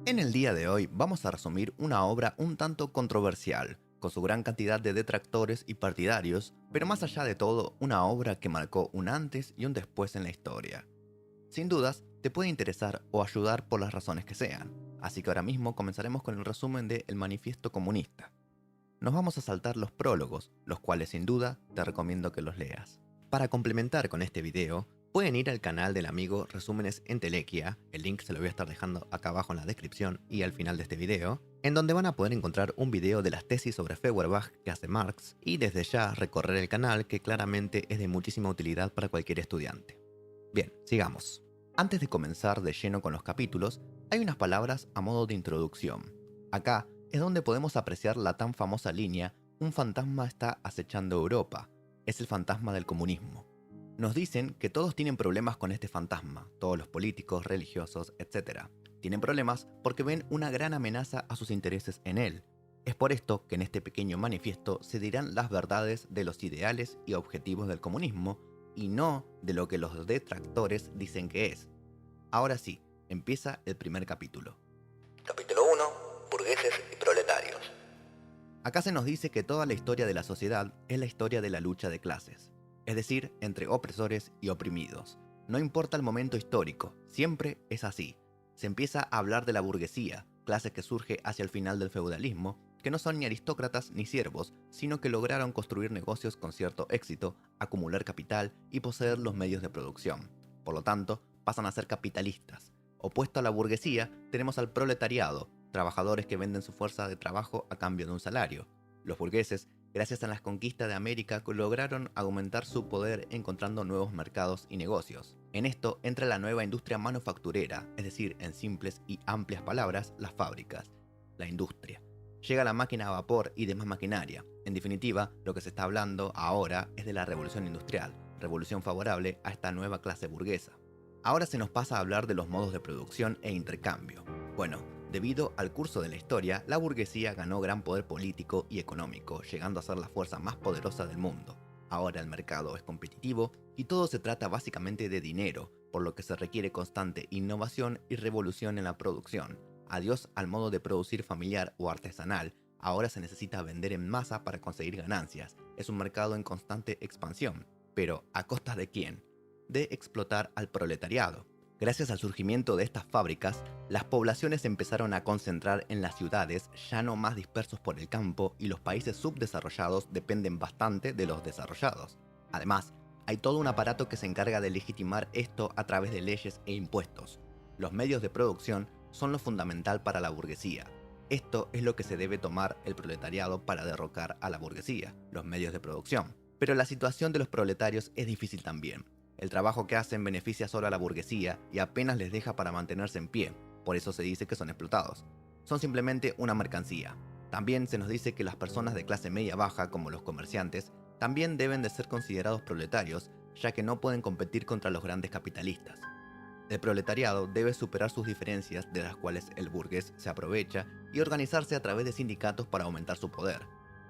En el día de hoy vamos a resumir una obra un tanto controversial, con su gran cantidad de detractores y partidarios, pero más allá de todo, una obra que marcó un antes y un después en la historia. Sin dudas, te puede interesar o ayudar por las razones que sean, así que ahora mismo comenzaremos con el resumen de El Manifiesto Comunista. Nos vamos a saltar los prólogos, los cuales sin duda te recomiendo que los leas. Para complementar con este video, pueden ir al canal del amigo Resúmenes Entelequia, el link se lo voy a estar dejando acá abajo en la descripción y al final de este video, en donde van a poder encontrar un video de las tesis sobre Feuerbach que hace Marx y desde ya recorrer el canal que claramente es de muchísima utilidad para cualquier estudiante. Bien, sigamos. Antes de comenzar de lleno con los capítulos, hay unas palabras a modo de introducción. Acá es donde podemos apreciar la tan famosa línea "Un fantasma está acechando Europa". Es el fantasma del comunismo. Nos dicen que todos tienen problemas con este fantasma, todos los políticos, religiosos, etc. Tienen problemas porque ven una gran amenaza a sus intereses en él. Es por esto que en este pequeño manifiesto se dirán las verdades de los ideales y objetivos del comunismo y no de lo que los detractores dicen que es. Ahora sí, empieza el primer capítulo. Capítulo 1. Burgueses y proletarios. Acá se nos dice que toda la historia de la sociedad es la historia de la lucha de clases, es decir, entre opresores y oprimidos. No importa el momento histórico, siempre es así. Se empieza a hablar de la burguesía, clase que surge hacia el final del feudalismo, que no son ni aristócratas ni siervos, sino que lograron construir negocios con cierto éxito, acumular capital y poseer los medios de producción. Por lo tanto, pasan a ser capitalistas. Opuesto a la burguesía, tenemos al proletariado, trabajadores que venden su fuerza de trabajo a cambio de un salario. Los burgueses, gracias a las conquistas de América, lograron aumentar su poder encontrando nuevos mercados y negocios. En esto entra la nueva industria manufacturera, es decir, en simples y amplias palabras, las fábricas. La industria. Llega la máquina a vapor y demás maquinaria. En definitiva, lo que se está hablando ahora es de la revolución industrial, revolución favorable a esta nueva clase burguesa. Ahora se nos pasa a hablar de los modos de producción e intercambio. Bueno, debido al curso de la historia, la burguesía ganó gran poder político y económico, llegando a ser la fuerza más poderosa del mundo. Ahora el mercado es competitivo y todo se trata básicamente de dinero, por lo que se requiere constante innovación y revolución en la producción. Adiós al modo de producir familiar o artesanal, ahora se necesita vender en masa para conseguir ganancias. Es un mercado en constante expansión. Pero, ¿a costa de quién? De explotar al proletariado. Gracias al surgimiento de estas fábricas, las poblaciones se empezaron a concentrar en las ciudades, ya no más dispersos por el campo, y los países subdesarrollados dependen bastante de los desarrollados. Además, hay todo un aparato que se encarga de legitimar esto a través de leyes e impuestos. Los medios de producción son lo fundamental para la burguesía. Esto es lo que se debe tomar el proletariado para derrocar a la burguesía, los medios de producción. Pero la situación de los proletarios es difícil también. El trabajo que hacen beneficia solo a la burguesía y apenas les deja para mantenerse en pie, por eso se dice que son explotados. Son simplemente una mercancía. También se nos dice que las personas de clase media baja, como los comerciantes, también deben de ser considerados proletarios, ya que no pueden competir contra los grandes capitalistas. El proletariado debe superar sus diferencias de las cuales el burgués se aprovecha y organizarse a través de sindicatos para aumentar su poder.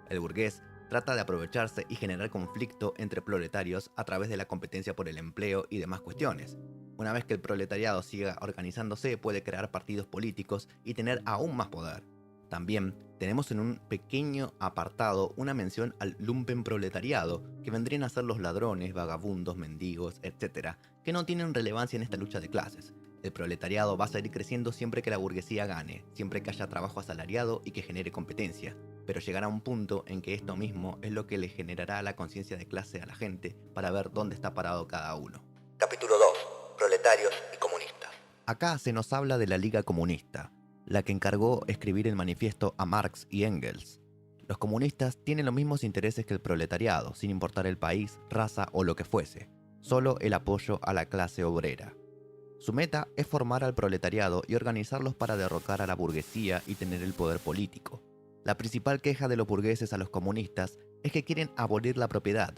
El burgués trata de aprovecharse y generar conflicto entre proletarios a través de la competencia por el empleo y demás cuestiones. Una vez que el proletariado siga organizándose, puede crear partidos políticos y tener aún más poder. También tenemos en un pequeño apartado una mención al lumpenproletariado, que vendrían a ser los ladrones, vagabundos, mendigos, etc., que no tienen relevancia en esta lucha de clases. El proletariado va a seguir creciendo siempre que la burguesía gane, siempre que haya trabajo asalariado y que genere competencia. Pero llegará un punto en que esto mismo es lo que le generará la conciencia de clase a la gente para ver dónde está parado cada uno. Capítulo 2. Proletarios y comunistas. Acá se nos habla de la Liga Comunista, la que encargó escribir el manifiesto a Marx y Engels. Los comunistas tienen los mismos intereses que el proletariado, sin importar el país, raza o lo que fuese, solo el apoyo a la clase obrera. Su meta es formar al proletariado y organizarlos para derrocar a la burguesía y tener el poder político. La principal queja de los burgueses a los comunistas es que quieren abolir la propiedad,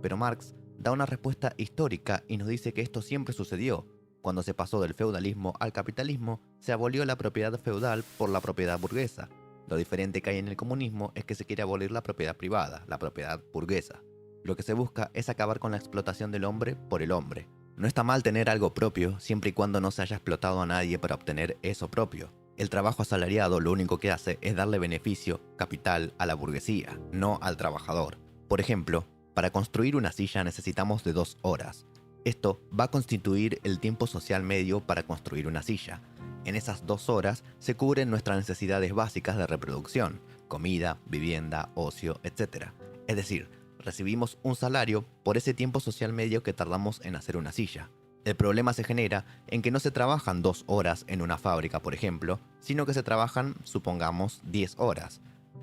pero Marx da una respuesta histórica y nos dice que esto siempre sucedió. Cuando se pasó del feudalismo al capitalismo, se abolió la propiedad feudal por la propiedad burguesa. Lo diferente que hay en el comunismo es que se quiere abolir la propiedad privada, la propiedad burguesa. Lo que se busca es acabar con la explotación del hombre por el hombre. No está mal tener algo propio, siempre y cuando no se haya explotado a nadie para obtener eso propio. El trabajo asalariado lo único que hace es darle beneficio, capital, a la burguesía, no al trabajador. Por ejemplo, para construir una silla necesitamos de 2 horas. Esto va a constituir el tiempo social medio para construir una silla. En esas 2 horas se cubren nuestras necesidades básicas de reproducción, comida, vivienda, ocio, etc. Es decir, recibimos un salario por ese tiempo social medio que tardamos en hacer una silla. El problema se genera en que no se trabajan 2 horas en una fábrica, por ejemplo, sino que se trabajan, supongamos, 10 horas.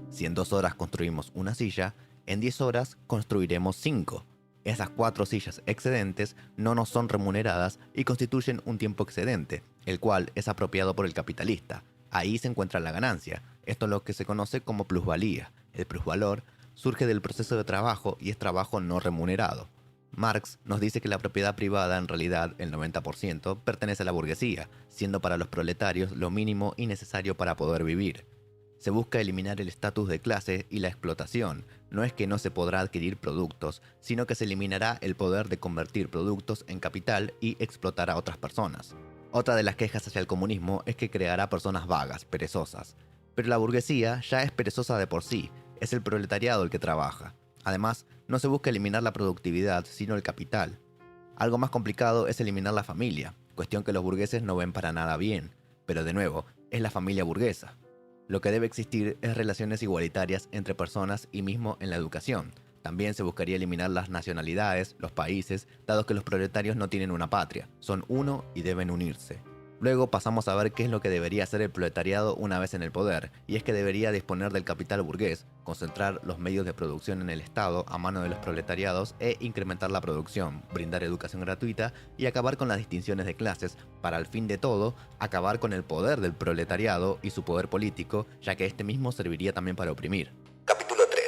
Si en 2 horas construimos una silla, en 10 horas construiremos 5. Esas 4 sillas excedentes no nos son remuneradas y constituyen un tiempo excedente, el cual es apropiado por el capitalista. Ahí se encuentra la ganancia. Esto es lo que se conoce como plusvalía. El plusvalor surge del proceso de trabajo y es trabajo no remunerado. Marx nos dice que la propiedad privada, en realidad el 90%, pertenece a la burguesía, siendo para los proletarios lo mínimo y necesario para poder vivir. Se busca eliminar el estatus de clase y la explotación. No es que no se podrá adquirir productos, sino que se eliminará el poder de convertir productos en capital y explotar a otras personas. Otra de las quejas hacia el comunismo es que creará personas vagas, perezosas. Pero la burguesía ya es perezosa de por sí, es el proletariado el que trabaja. Además, no se busca eliminar la productividad, sino el capital. Algo más complicado es eliminar la familia, cuestión que los burgueses no ven para nada bien. Pero de nuevo, es la familia burguesa. Lo que debe existir es relaciones igualitarias entre personas y mismo en la educación. También se buscaría eliminar las nacionalidades, los países, dado que los proletarios no tienen una patria, son uno y deben unirse. Luego pasamos a ver qué es lo que debería hacer el proletariado una vez en el poder, y es que debería disponer del capital burgués, concentrar los medios de producción en el Estado a mano de los proletariados e incrementar la producción, brindar educación gratuita y acabar con las distinciones de clases, para al fin de todo, acabar con el poder del proletariado y su poder político, ya que este mismo serviría también para oprimir. Capítulo 3.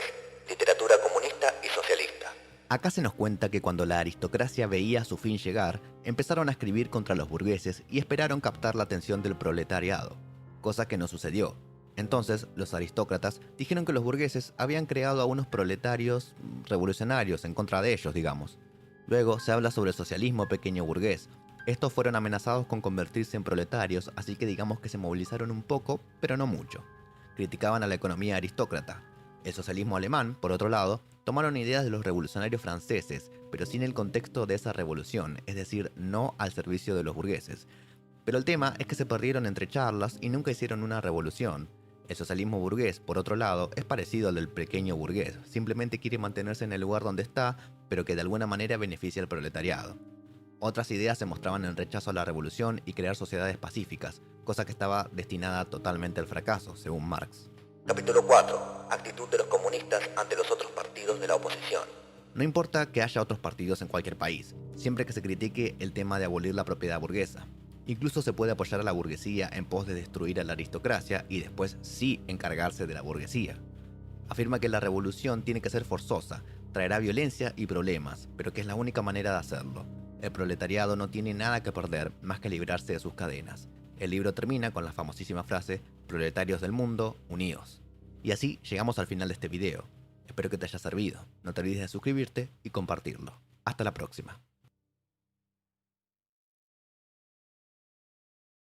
Literatura comunista y socialista. Acá se nos cuenta que cuando la aristocracia veía su fin llegar, empezaron a escribir contra los burgueses y esperaron captar la atención del proletariado, cosa que no sucedió. Entonces, los aristócratas dijeron que los burgueses habían creado a unos proletarios revolucionarios en contra de ellos, digamos. Luego se habla sobre el socialismo pequeño burgués. Estos fueron amenazados con convertirse en proletarios, así que digamos que se movilizaron un poco, pero no mucho. Criticaban a la economía aristócrata. El socialismo alemán, por otro lado, tomaron ideas de los revolucionarios franceses, pero sin el contexto de esa revolución, es decir, no al servicio de los burgueses. Pero el tema es que se perdieron entre charlas y nunca hicieron una revolución. El socialismo burgués, por otro lado, es parecido al del pequeño burgués, simplemente quiere mantenerse en el lugar donde está, pero que de alguna manera beneficia al proletariado. Otras ideas se mostraban en rechazo a la revolución y crear sociedades pacíficas, cosa que estaba destinada totalmente al fracaso, según Marx. Capítulo 4. Actitud de los comunistas ante los otros partidos de la oposición. No importa que haya otros partidos en cualquier país, siempre que se critique el tema de abolir la propiedad burguesa. Incluso se puede apoyar a la burguesía en pos de destruir a la aristocracia y después sí encargarse de la burguesía. Afirma que la revolución tiene que ser forzosa, traerá violencia y problemas, pero que es la única manera de hacerlo. El proletariado no tiene nada que perder más que librarse de sus cadenas. El libro termina con la famosísima frase: proletarios del mundo, unidos. Y así llegamos al final de este video. Espero que te haya servido. No te olvides de suscribirte y compartirlo. Hasta la próxima.